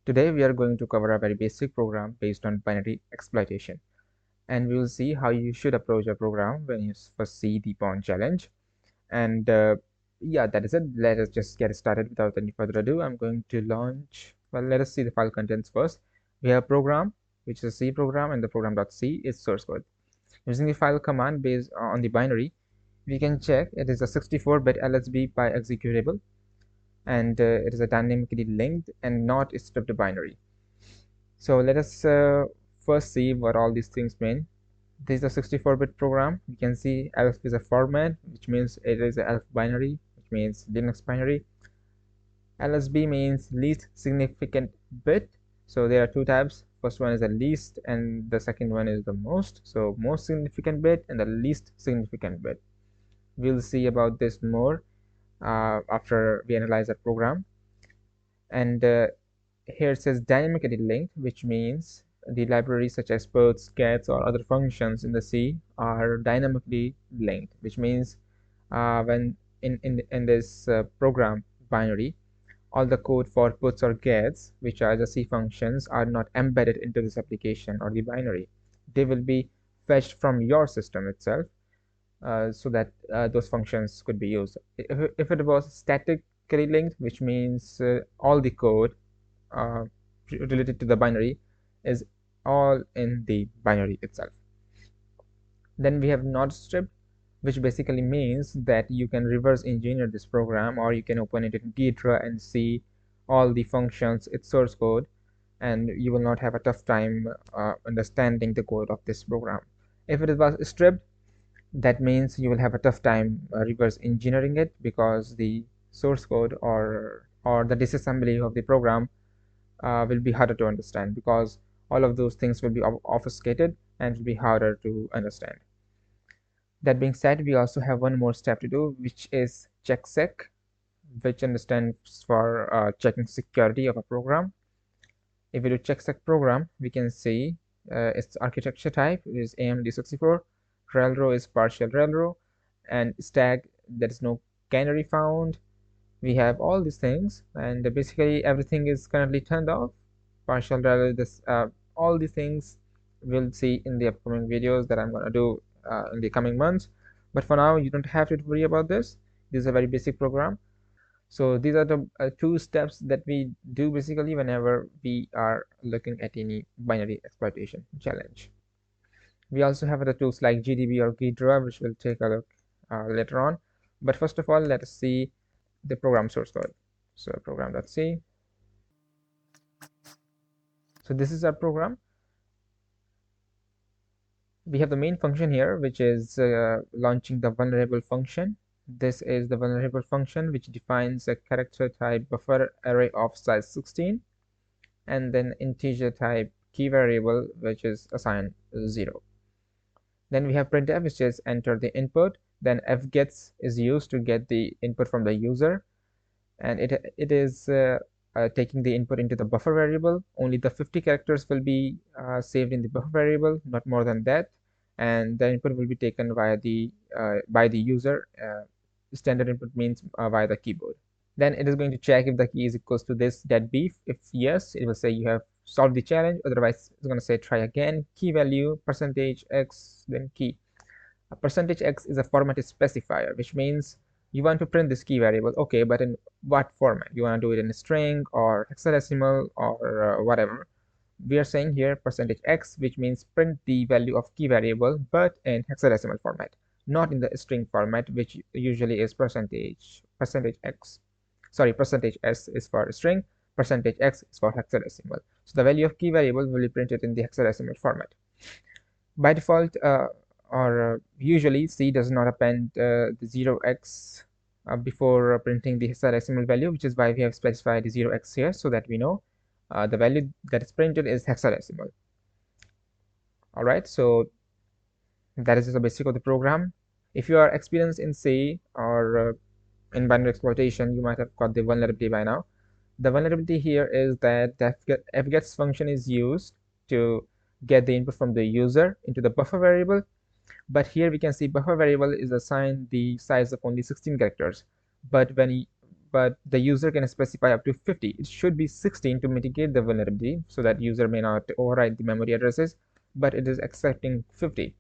Today we are going to cover a very basic program based on binary exploitation, and we will see how you should approach a program when you first see the pawn challenge. And yeah, that is it. Let us just get started without any further ado. I'm going to launch. Well, let us see the file contents first. We have a program, which is a C program, and the program.c is source code. Using the file command based on the binary, we can check it is a 64-bit LSB by executable, and it is a dynamically linked and not stripped binary. So let us first see what all these things mean. This is a 64-bit program. You can see ELF is a format, which means it is a ELF binary, which means Linux binary. LSB means least significant bit. So there are two types. First one is the least, and the second one is the most. So most significant bit and the least significant bit. We'll see about this more after we analyze the program. And here it says dynamically linked, which means the libraries such as puts, gets, or other functions in the C are dynamically linked, which means when in this program binary, all the code for puts or gets, which are the C functions, are not embedded into this application or the binary. They will be fetched from your system itself, so that those functions could be used. If it was statically linked, which means all the code related to the binary is all in the binary itself. Then we have not stripped, which basically means that you can reverse engineer this program, or you can open it in Ghidra and see all the functions, its source code, and you will not have a tough time understanding the code of this program. If it was stripped, that means you will have a tough time reverse engineering it, because the source code or the disassembly of the program will be harder to understand, because all of those things will be obfuscated and it will be harder to understand. That being said, we also have one more step to do, which is checksec, which stands for checking security of a program. If we do checksec program, we can see its architecture type is AMD64, railrow is partial railrow, and stack, there is no canary found. We have all these things, and basically everything is currently turned off. Partial railrow, this all these things we'll see in the upcoming videos that I'm going to do in the coming months. But for now, you don't have to worry about this. This is a very basic program. So these are the two steps that we do basically whenever we are looking at any binary exploitation challenge. We also have other tools like GDB or Ghidra, which we'll take a look later on. But first of all, let us see the program source code. So program.c. So this is our program. We have the main function here, which is launching the vulnerable function. This is the vulnerable function, which defines a character type buffer array of size 16, and then integer type key variable, which is assigned 0. Then we have printf, which is enter the input. Then fgets is used to get the input from the user, and it is taking the input into the buffer variable. Only the 50 characters will be saved in the buffer variable, not more than that, and the input will be taken via the by the user. Standard input means via the keyboard. Then it is going to check if the key is equals to this deadbeef. If yes, it will say you have solved the challenge. Otherwise, it's going to say try again. Key value %x, then key. A %x is a format specifier, which means you want to print this key variable. Okay, but in what format? You want to do it in a string or hexadecimal or whatever. We are saying here %x, which means print the value of key variable, but in hexadecimal format, not in the string format, which usually is %x. Sorry, %s is for string, %x is for hexadecimal. So the value of key variable will be printed in the hexadecimal format. By default, or usually, C does not append the 0x before printing the hexadecimal value, which is why we have specified the 0x here, so that we know the value that is printed is hexadecimal. All right, so that is the basic of the program. If you are experienced in C or in binary exploitation, you might have got the vulnerability by now. The vulnerability here is that the fgets function is used to get the input from the user into the buffer variable, but here we can see buffer variable is assigned the size of only 16 characters. But but the user can specify up to 50. It should be 16 to mitigate the vulnerability, so that user may not override the memory addresses, but it is accepting 50,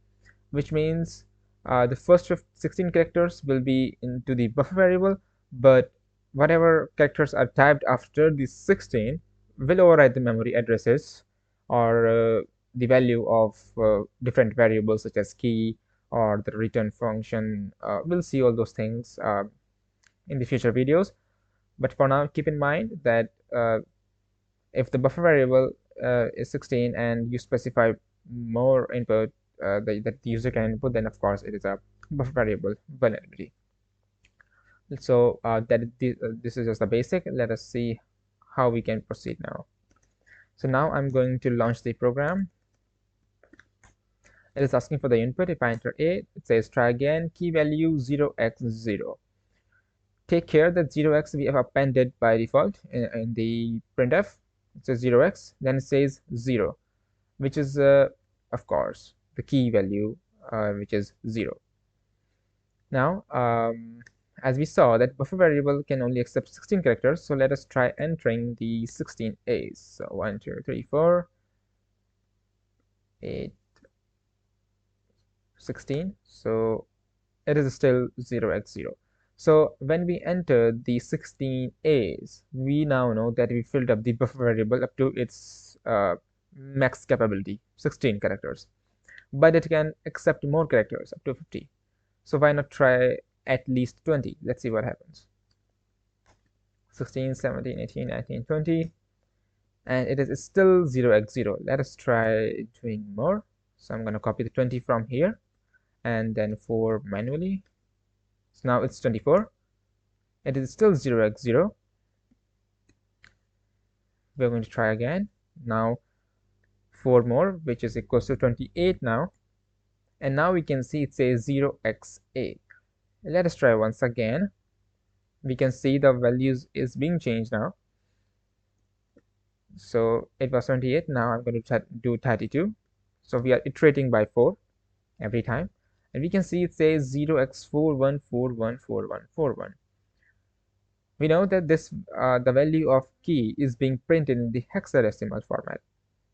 which means the first 16 characters will be into the buffer variable, but whatever characters are typed after the 16 will override the memory addresses, or the value of different variables such as key or the return function. We'll see all those things in the future videos, but for now keep in mind that if the buffer variable is 16 and you specify more input that the user can input, then of course it is a buffer variable vulnerability. So this is just the basic. Let us see how we can proceed now. So now I'm going to launch the program. It is asking for the input. If I enter A, it says try again, key value 0x0. Take care that 0x we have appended by default in the printf. It says 0x, then it says 0, which is of course the key value, which is 0. Now as we saw that buffer variable can only accept 16 characters, so let us try entering the 16 A's. So 1 2 3 4 8 16, so it is still 0x0. So when we enter the 16 A's, we now know that we filled up the buffer variable up to its max capability, 16 characters, but it can accept more characters up to 50. So why not try at least 20? Let's see what happens. 16, 17, 18, 19, 20, and it is still 0x0. Let us try doing more. So I'm going to copy the 20 from here and then 4 manually. So now it's 24. It is still 0x0. We're going to try again. Now 4 more, which is equals to 28 now. And now we can see it says 0x8. Let us try once again. We can see the values is being changed now. So it was 28. Now I'm going to do 32. So we are iterating by 4 every time. And we can see it says 0x41414141. We know that this the value of key is being printed in the hexadecimal format.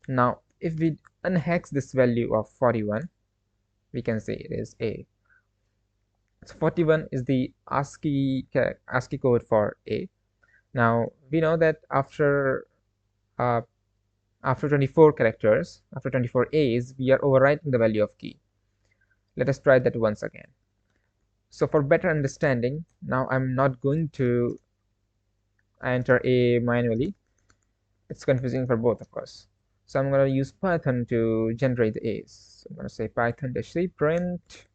Now if we unhex this value of 41, we can say it is A. So 41 is the ASCII code for A. Now we know that after 24 characters, after 24 A's, we are overwriting the value of key. Let us try that once again. So for better understanding, now I'm not going to enter A manually. It's confusing for both of us. So I'm going to use Python to generate the A's. So I'm going to say python-c print.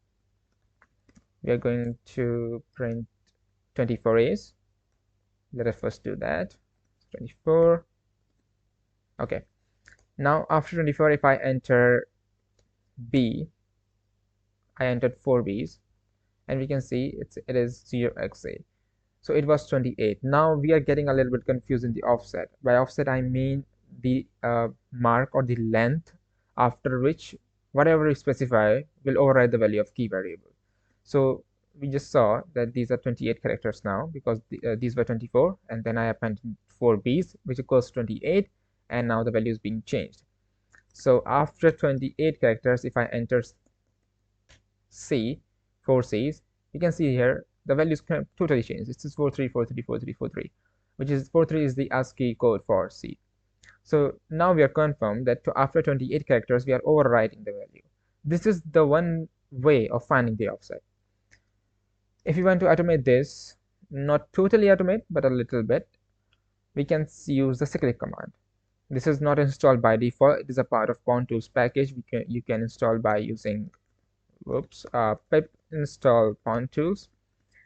We are going to print 24 A's. Let us first do that. 24. Okay. Now after 24, if I enter B, I entered 4 B's, and we can see it is 0x8. So it was 28. Now we are getting a little bit confused in the offset. By offset I mean the mark or the length after which whatever you specify will override the value of key variable. So we just saw that these are 28 characters now because these were 24, and then I appended 4 B's, which equals 28, and now the value is being changed. So after 28 characters, if I enter C, 4 C's, you can see here the values can totally change. This is 43434343, which is 43 is the ASCII code for C. So now we are confirmed that after 28 characters we are overwriting the value. This is the one way of finding the offset. If you want to automate this, not totally automate but a little bit, we can use the cyclic command. This is not installed by default. It is a part of Pawn Tools package. You can install by using pip install Pawn Tools,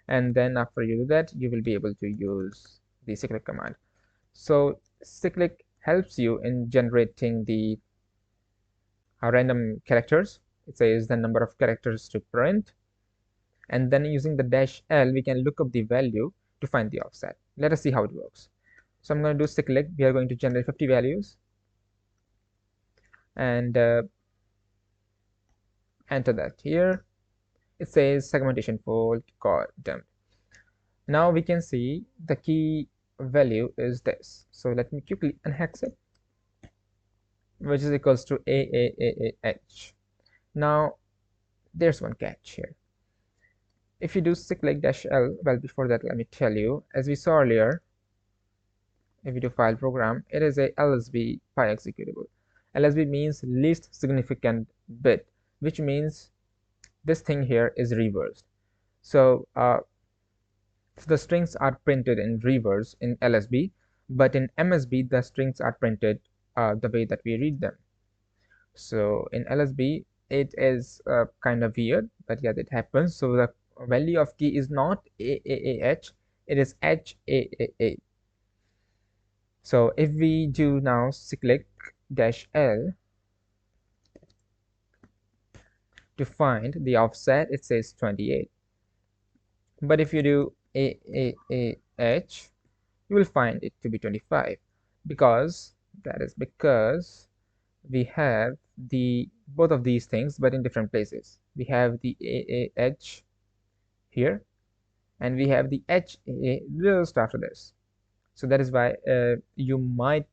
and then after you do that, you will be able to use the cyclic command. So cyclic helps you in generating the random characters. It says the number of characters to print, and then using the -L we can look up the value to find the offset. Let us see how it works. So I'm going to do cyclic. We are going to generate 50 values and enter that here. It says segmentation fault got dumped. Now we can see the key value is this. So let me quickly unhex it, which is equals to AAAH. Now there's one catch here. If you do cyclic dash L, well, before that, let me tell you, as we saw earlier, if you do file program, it is a LSB pi executable. LSB means least significant bit, which means this thing here is reversed. So the strings are printed in reverse in LSB, but in MSB, the strings are printed the way that we read them. So in LSB, it is kind of weird, but yeah, it happens. So the value of key is not AAAH, it is HAAA. So if we do now cyclic dash L to find the offset, it says 28. But if you do AAAH, you will find it to be 25, because because we have the both of these things but in different places. We have the AAH here and we have the HAA just after this. So that is why you might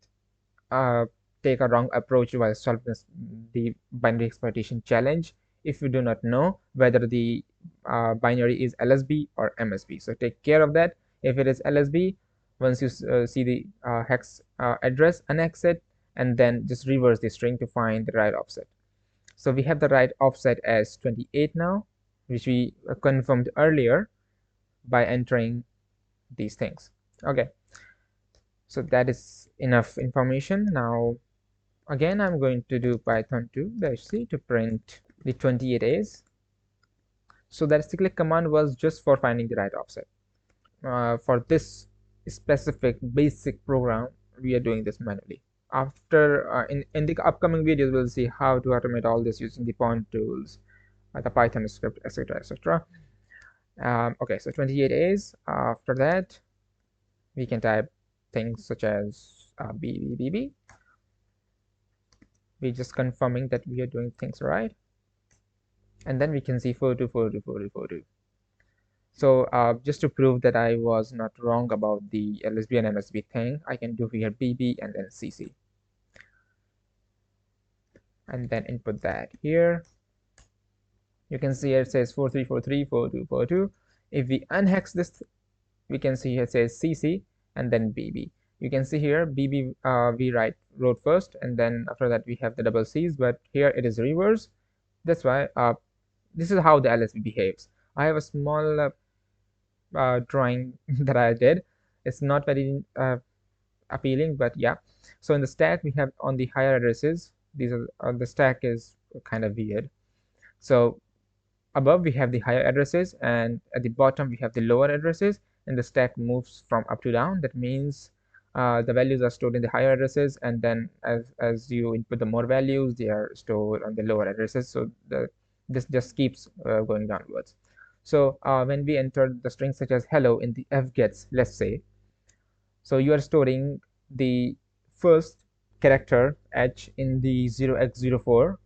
take a wrong approach while solving the binary exploitation challenge if you do not know whether the binary is LSB or MSB. So take care of that. If it is LSB, once you see the hex address, unhex it, and then just reverse the string to find the right offset. So we have the right offset as 28 now, which we confirmed earlier by entering these things. Okay, so that is enough information. Now again, I'm going to do python 2-c to print the 28A's. So that cyclic command was just for finding the right offset. For this specific basic program, we are doing this manually. After in the upcoming videos, we'll see how to automate all this using the point tools, the Python script, etc., etc. Okay, so 28A's. After that, we can type things such as BBBB. We're just confirming that we are doing things right. And then we can see 42424242. So just to prove that I was not wrong about the LSB and MSB thing, I can do here BB and then CC. And then input that here. You can see it says 43434242. If we unhex this, we can see here it says CC and then BB. You can see here BB we wrote first, and then after that we have the double C's, but here it is reverse. That's why this is how the LSB behaves. I have a small drawing that I did. It's not very appealing, but yeah. So in the stack, we have on the higher addresses, these are the stack is kind of weird. So above we have the higher addresses, and at the bottom we have the lower addresses, and the stack moves from up to down. That means the values are stored in the higher addresses, and then as you input the more values, they are stored on the lower addresses. So this just keeps going downwards. So when we enter the string such as hello in the fgets, let's say, so you are storing the first character h in the 0x04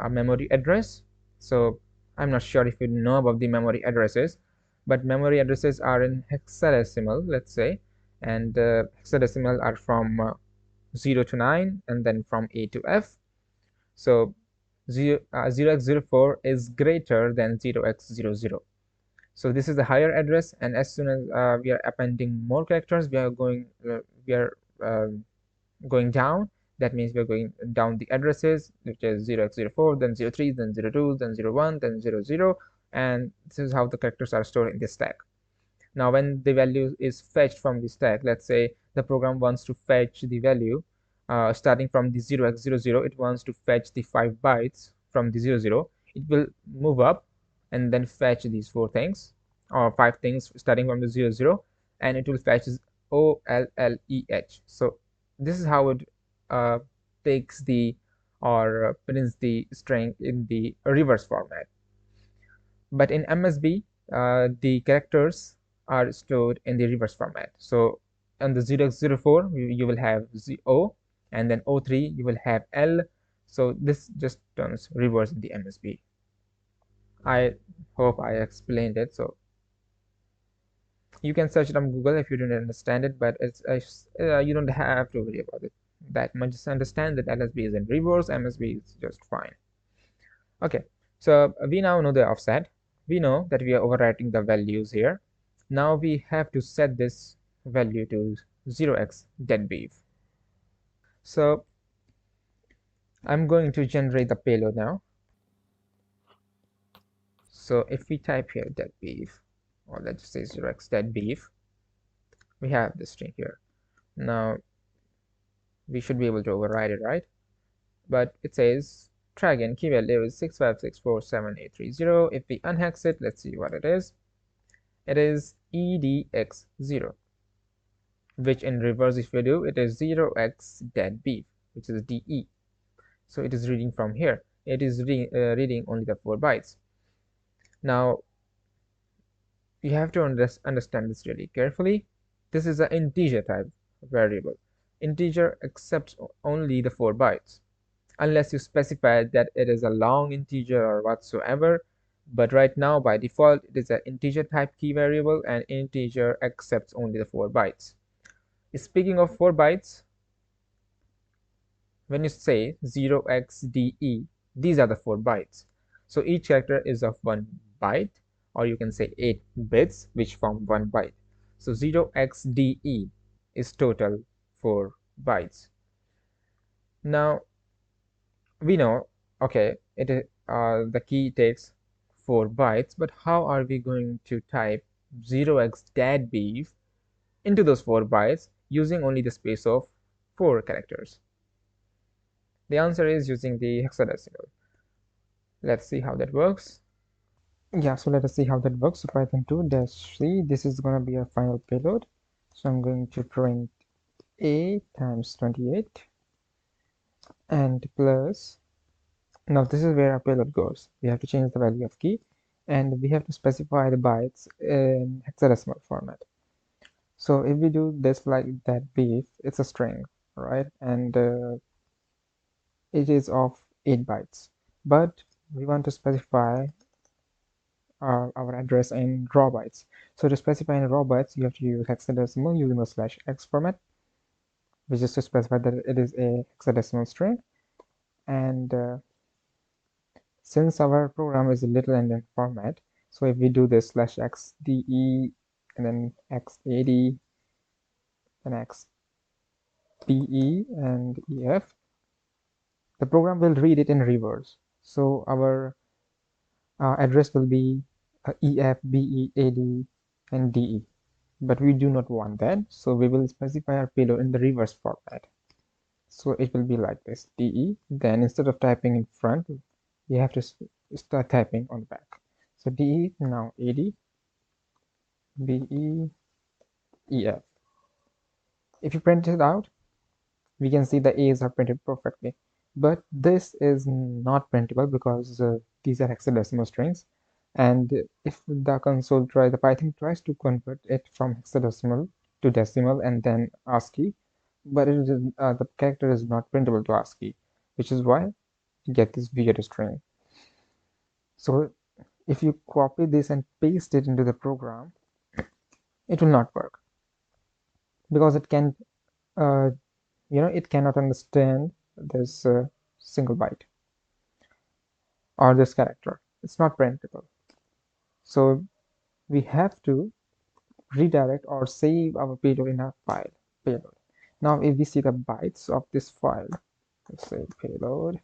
memory address. So I'm not sure if you know about the memory addresses, but memory addresses are in hexadecimal, let's say, and hexadecimal are from 0 to 9 and then from A to F. So 0x04 is greater than 0x00. So this is the higher address, and as soon as we are appending more characters, we are going down. That means we are going down the addresses, which is 0x04, then 03, then 02, then 01, then 00, and this is how the characters are stored in the stack. Now when the value is fetched from the stack, let's say the program wants to fetch the value starting from the 0x00, it wants to fetch the 5 bytes from the 00. It will move up and then fetch these 4 things or 5 things starting from the 00, and it will fetch OLLEH. So this is how it takes the or prints the string in the reverse format. But in MSB, the characters are stored in the reverse format. So on the 0x04, you will have O, and then O3, you will have L. So this just turns reverse in the MSB. I hope I explained it. So You can search it on Google if you don't understand it, but you don't have to worry about it that much. Just understand that LSB is in reverse, MSB is just fine. Okay, so we now know the offset. We know that we are overwriting the values here. Now we have to set this value to 0x deadbeef. So I'm going to generate the payload now. So if we type here deadbeef, or let's say 0x deadbeef, we have this string here. Now we should be able to override it, right? But it says try again, key value is 6564780. If we unhex it, let's see what it is. It is edx0, which in reverse, if you do, it is 0x deadbeef, which is de. So it is reading from here. It is reading only the 4 bytes. Now you have to understand this really carefully. This is an integer type variable. Integer accepts only the 4 bytes unless you specify that it is a long integer or whatsoever. But right now, by default, it is an integer type key variable, and integer accepts only the 4 bytes. Speaking of 4 bytes, when you say 0xde, these are the 4 bytes. So each character is of 1 byte, or you can say 8 bits, which form 1 byte. So 0xde is total 4 bytes. Now we know, okay, it is the key takes 4 bytes, but how are we going to type 0x deadbeef into those 4 bytes using only the space of 4 characters? The answer is using the hexadecimal. Let's see how that works. Yeah, so let us see how that works. So Python 2-c, this is going to be our final payload. So I'm going to print a times 28 and plus, now this is where our payload goes. We have to change the value of key, and we have to specify the bytes in hexadecimal format. So if we do this like that beef, it's a string, right? And it is of 8 bytes. But we want to specify our address in raw bytes. So to specify in raw bytes, you have to use hexadecimal using the /x format, which is to specify that it is a hexadecimal string. And since our program is a little ending format, so if we do this /xde and then x80 and xpe and ef, the program will read it in reverse. So our address will be ef, be, ad, and de. But we do not want that, so we will specify our payload in the reverse format. So it will be like this, de, then instead of typing in front, you have to start typing on the back. So de, now ad, be, ef. If you print it out, we can see the a's are printed perfectly. But this is not printable because these are hexadecimal strings. And if the Python tries to convert it from hexadecimal to decimal and then ASCII, but the character is not printable to ASCII, which is why you get this weird string. So if you copy this and paste it into the program, it will not work because it can, it cannot understand this single byte or this character. It's not printable. So we have to redirect or save our payload in a file payload. Now if we see the bytes of this file, let's say payload,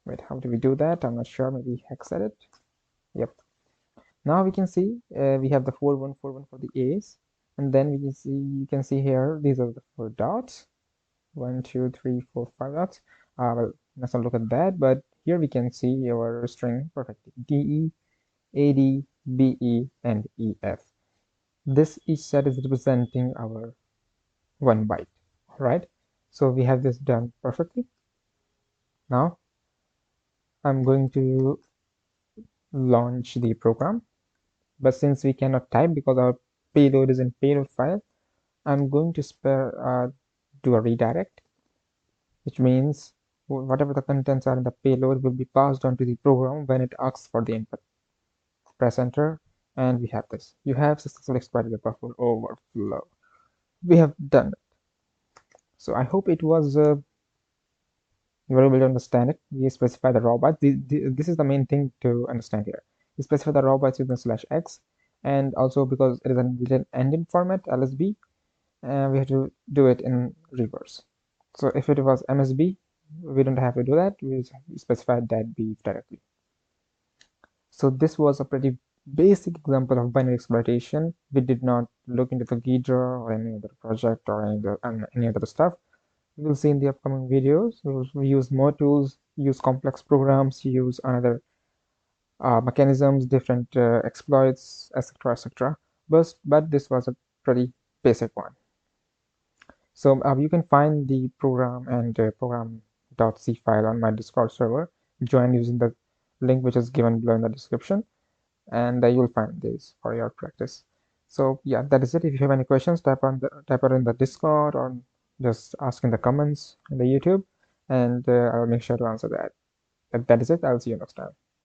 wait, how do we do that? I'm not sure, maybe hexedit. Yep, now we can see we have the 4141 for the a's, and then you can see here these are the 4 dots, 1 2 3 4 5 dots. Well, let's not look at that, but here we can see our string perfectly, de, ad, be, and ef. This each set is representing our 1 byte, right? So we have this done perfectly. Now I'm going to launch the program, but since we cannot type because our payload is in payload file, I'm going to do a redirect, which means whatever the contents are in the payload will be passed on to the program when it asks for the input. Press enter, and we have this. You have successfully exploited the buffer overflow. We have done it. So I hope it was you were able to understand it. We specify the raw bytes. This is the main thing to understand here. We specify the raw bytes using /x, and also because it is a little ending format LSB, we have to do it in reverse. So if it was MSB, we don't have to do that. We specified that beef directly. So this was a pretty basic example of binary exploitation. We did not look into the Ghidra or any other project or any other stuff. We will see in the upcoming videos. We use more tools, use complex programs, use another mechanisms, different exploits, etc., etc. But this was a pretty basic one. So you can find the program and program.c file on my Discord server. Join using the link which is given below in the description, and you'll find this for your practice. So yeah, that is it. If you have any questions, type it in the Discord or just ask in the comments in the YouTube, and I'll make sure to answer that. That is it. I'll see you next time.